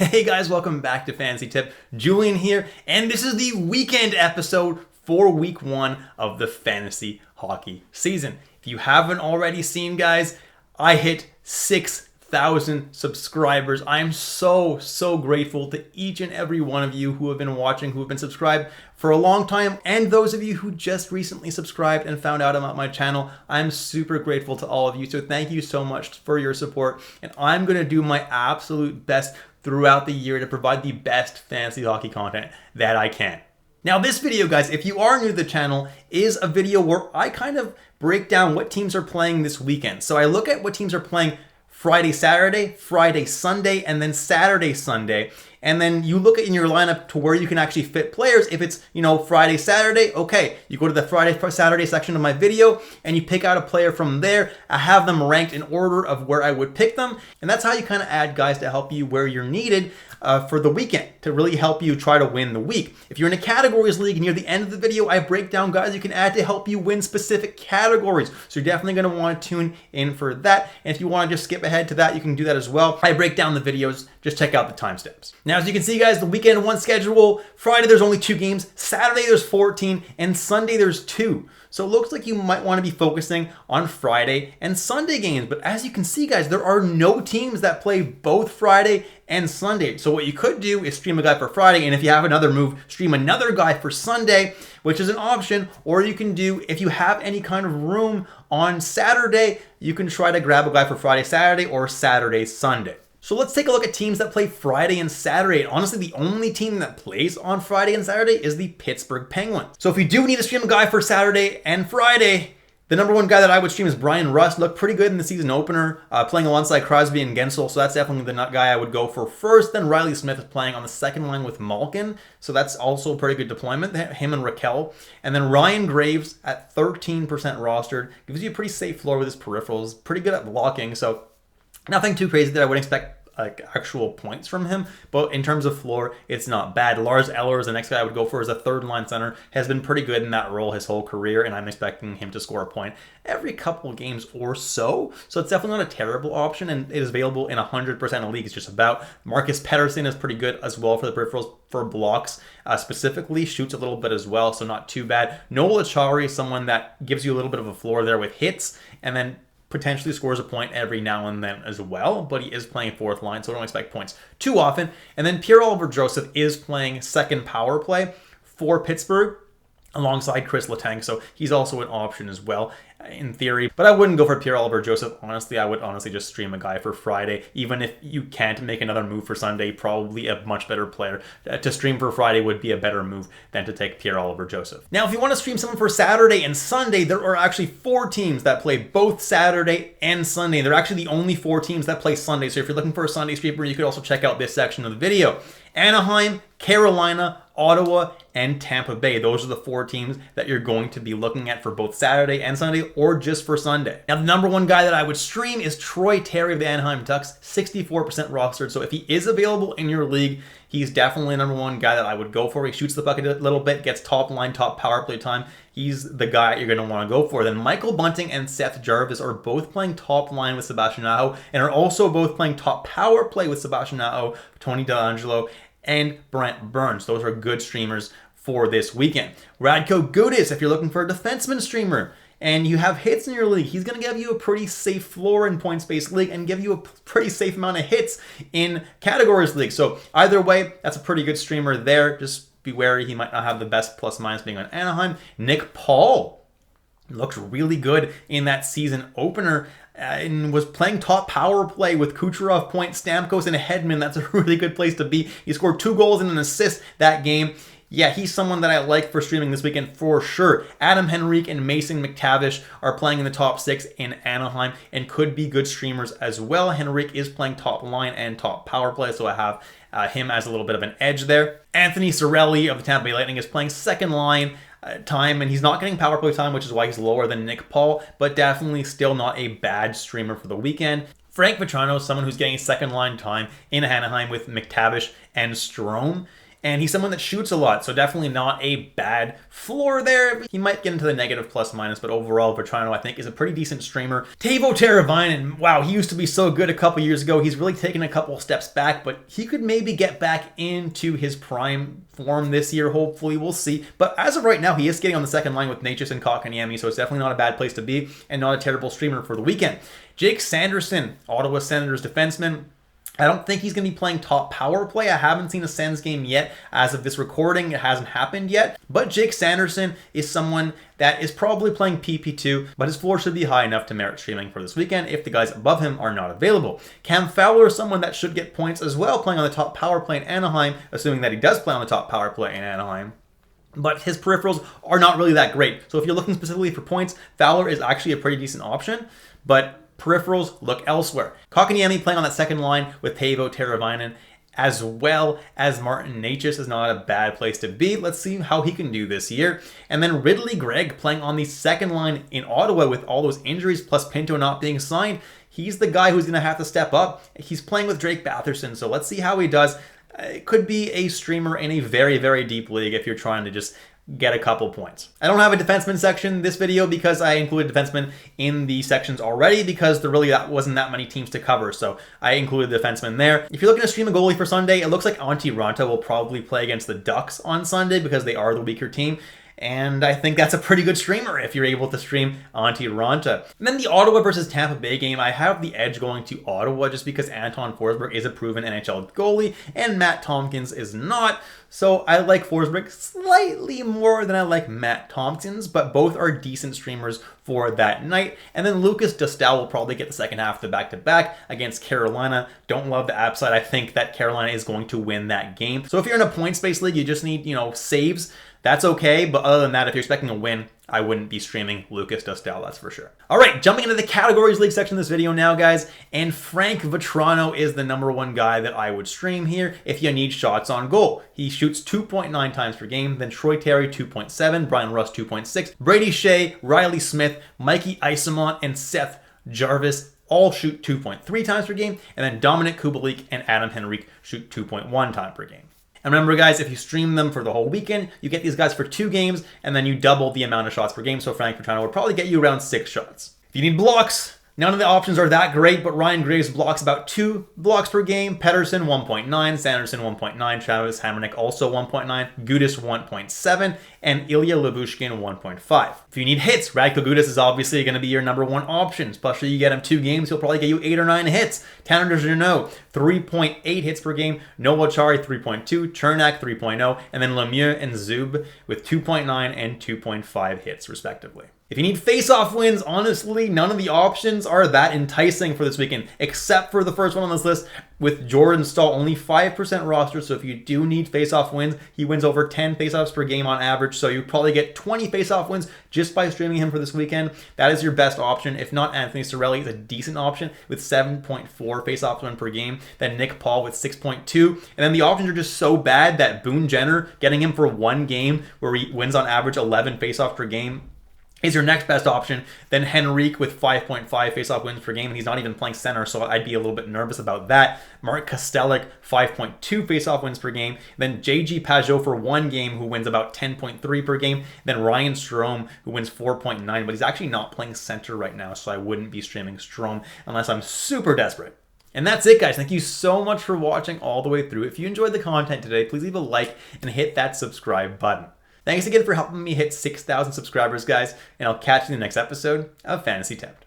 Hey guys, welcome back to Fantasy Tip. Julian here, and this is the weekend episode for week 1 of the fantasy hockey season. If you haven't already seen, guys, I hit 6,000 subscribers. I am so grateful to each and every one of you who have been watching, who have been subscribed for a long time, and those of you who just recently subscribed and found out about my channel. I'm super grateful to all of you, so thank you so much for your support, and I'm going to do my absolute best throughout the year to provide the best fantasy hockey content that I can. Now this video, guys, if you are new to the channel, is a video where I kind of break down what teams are playing this weekend. So I look at what teams are playing Friday, Saturday, Friday, Sunday, and then Saturday, Sunday. And then you look at in your lineup to where you can actually fit players. If it's, Friday, Saturday, okay, you go to the Friday, Saturday section of my video and you pick out a player from there. I have them ranked in order of where I would pick them. And that's how you kind of add guys to help you where you're needed for the weekend to really help you try to win the week. If you're in a categories league, near the end of the video, I break down guys you can add to help you win specific categories. So you're definitely going to want to tune in for that. And if you want to just skip ahead to that, you can do that as well. I break down the videos. Just check out the timestamps. Now, as you can see, guys, the weekend one schedule, Friday there's only 2 games, Saturday there's 14, and Sunday there's 2. So it looks like you might want to be focusing on Friday and Sunday games. But as you can see, guys, there are no teams that play both Friday and Sunday. So what you could do is stream a guy for Friday, and if you have another move, stream another guy for Sunday, which is an option. Or you can do, if you have any kind of room on Saturday, you can try to grab a guy for Friday, Saturday, or Saturday, Sunday. So let's take a look at teams that play Friday and Saturday. Honestly, the only team that plays on Friday and Saturday is the Pittsburgh Penguins. So if you do need to stream a guy for Saturday and Friday, the number one guy that I would stream is Brian Rust. Looked pretty good in the season opener, playing alongside Crosby and Gensel. So that's definitely the guy I would go for first. Then Riley Smith is playing on the second line with Malkin. So that's also a pretty good deployment, him and Raquel. And then Ryan Graves at 13% rostered. Gives you a pretty safe floor with his peripherals. Pretty good at blocking. So nothing too crazy that I would expect like actual points from him, but in terms of floor, it's not bad. Lars Eller is the next guy I would go for as a third line center. Has been pretty good in that role his whole career, and I'm expecting him to score a point every couple of games or so. So it's definitely not a terrible option, and it is available in 100% of leagues just about. Marcus Pettersson is pretty good as well for the peripherals, for blocks specifically. Shoots a little bit as well, so not too bad. Noel Acciari is someone that gives you a little bit of a floor there with hits, and then potentially scores a point every now and then as well, but he is playing fourth line, so don't expect points too often. And then Pierre-Olivier Joseph is playing second power play for Pittsburgh alongside Chris Letang, so he's also an option as well in theory. But I wouldn't go for Pierre-Olivier Joseph, honestly. I would honestly just stream a guy for Friday. Even if you can't make another move for Sunday, probably a much better player to stream for Friday would be a better move than to take Pierre-Olivier Joseph. Now, if you want to stream someone for Saturday and Sunday, there are actually 4 teams that play both Saturday and Sunday. They're actually the only 4 teams that play Sunday. So if you're looking for a Sunday streamer, you could also check out this section of the video. Anaheim, Carolina, Ottawa, and Tampa Bay. Those are the 4 teams that you're going to be looking at for both Saturday and Sunday, or just for Sunday. Now, the number one guy that I would stream is Troy Terry of the Anaheim Ducks, 64% rostered. So if he is available in your league, he's definitely the number one guy that I would go for. He shoots the bucket a little bit, gets top line, top power play time. He's the guy you're going to want to go for. Then Michael Bunting and Seth Jarvis are both playing top line with Sebastian Aho, and are also both playing top power play with Sebastian Aho, Tony DeAngelo, and Brent Burns. Those are good streamers for this weekend. Radko Gudas, if you're looking for a defenseman streamer and you have hits in your league, he's going to give you a pretty safe floor in points-based league and give you a pretty safe amount of hits in categories league. So either way, that's a pretty good streamer there. Just be wary, he might not have the best plus-minus being on Anaheim. Nick Paul looked really good in that season opener and was playing top power play with Kucherov, Point, Stamkos, and Hedman. That's a really good place to be. He scored 2 goals and an assist that game. Yeah, he's someone that I like for streaming this weekend for sure. Adam Henrique and Mason McTavish are playing in the top 6 in Anaheim and could be good streamers as well. Henrique is playing top line and top power play, so I have him as a little bit of an edge there. Anthony Cirelli of the Tampa Bay Lightning is playing second line time, and he's not getting power play time, which is why he's lower than Nick Paul, but definitely still not a bad streamer for the weekend. Frank Vatrano is someone who's getting second line time in Anaheim with McTavish and Strome. and he's someone that shoots a lot, so definitely not a bad floor there. He might get into the negative plus minus, but overall, Vetrano, I think, is a pretty decent streamer. Teuvo Teravainen, wow, he used to be so good a couple years ago. He's really taken a couple steps back, but he could maybe get back into his prime form this year, hopefully. We'll see. But as of right now, he is getting on the second line with Natchez and Kotkaniemi, so it's definitely not a bad place to be and not a terrible streamer for the weekend. Jake Sanderson, Ottawa Senators defenseman. I don't think he's going to be playing top power play. I haven't seen a Sens game yet. As of this recording, it hasn't happened yet. But Jake Sanderson is someone that is probably playing PP2, but his floor should be high enough to merit streaming for this weekend if the guys above him are not available. Cam Fowler is someone that should get points as well, playing on the top power play in Anaheim, assuming that he does play on the top power play in Anaheim. But his peripherals are not really that great. So if you're looking specifically for points, Fowler is actually a pretty decent option. But peripherals, look elsewhere. Kotkaniemi playing on that second line with Teuvo Teravainen, as well as Martin Necas is not a bad place to be. Let's see how he can do this year. And then Ridley Gregg playing on the second line in Ottawa with all those injuries, plus Pinto not being signed. He's the guy who's going to have to step up. He's playing with Drake Batherson, so let's see how he does. It could be a streamer in a very, very deep league if you're trying to just get a couple points. I don't have a defenseman section this video because I included defensemen in the sections already because there really wasn't that many teams to cover, so I included the defenseman there. If you're looking to stream a goalie for Sunday, it looks like Antti Ranta will probably play against the Ducks on Sunday because they are the weaker team. And I think that's a pretty good streamer if you're able to stream Antti Ranta. And then the Ottawa versus Tampa Bay game, I have the edge going to Ottawa just because Anton Forsberg is a proven NHL goalie and Matt Tompkins is not. So I like Forsberg slightly more than I like Matt Tompkins, but both are decent streamers for that night. And then Lucas Dostal will probably get the second half of the back-to-back against Carolina. Don't love the upside. I think that Carolina is going to win that game. So if you're in a points-based league, you just need, saves. That's okay, but other than that, if you're expecting a win, I wouldn't be streaming Lucas Dostal, that's for sure. All right, jumping into the categories league section of this video now, guys, and Frank Vetrano is the #1 guy that I would stream here if you need shots on goal. He shoots 2.9 times per game, then Troy Terry 2.7, Brian Russ 2.6, Brady Shea, Riley Smith, Mikey Isamont, and Seth Jarvis all shoot 2.3 times per game, and then Dominic Kubalik and Adam Henrique shoot 2.1 times per game. And remember, guys, if you stream them for the whole weekend, you get these guys for 2 games, and then you double the amount of shots per game. So Frank Vetrano would probably get you around 6 shots. If you need blocks, none of the options are that great, but Ryan Graves blocks about 2 blocks per game. Pedersen 1.9, Sanderson 1.9, Travis Hamrnick also 1.9, Gudas 1.7, and Ilya Labushkin 1.5. If you need hits, Radko Gudas is obviously going to be your #1 option. Especially you get him 2 games, he'll probably get you 8 or 9 hits. Tanner Dejeunot, 3.8 hits per game. Noah Chari, 3.2. Chernak, 3.0. And then Lemieux and Zub with 2.9 and 2.5 hits, respectively. If you need face-off wins, honestly, none of the options are that enticing for this weekend, except for the first one on this list with Jordan Staal, only 5% roster. So if you do need face-off wins, he wins over 10 face-offs per game on average. So you probably get 20 face-off wins just by streaming him for this weekend. That is your best option. If not, Anthony Cirelli is a decent option with 7.4 face-off win per game. Then Nick Paul with 6.2. And then the options are just so bad that Boone Jenner, getting him for 1 game where he wins on average 11 face-offs per game, is your next best option. Then Henrique with 5.5 face-off wins per game, and he's not even playing center, so I'd be a little bit nervous about that. Mark Kastelic, 5.2 face-off wins per game. Then JG Pajot for 1 game, who wins about 10.3 per game. Then Ryan Strome, who wins 4.9, but he's actually not playing center right now, so I wouldn't be streaming Strome unless I'm super desperate. And that's it, guys. Thank you so much for watching all the way through. If you enjoyed the content today, please leave a like and hit that subscribe button. Thanks again for helping me hit 6,000 subscribers, guys, and I'll catch you in the next episode of Fantasy Tipped.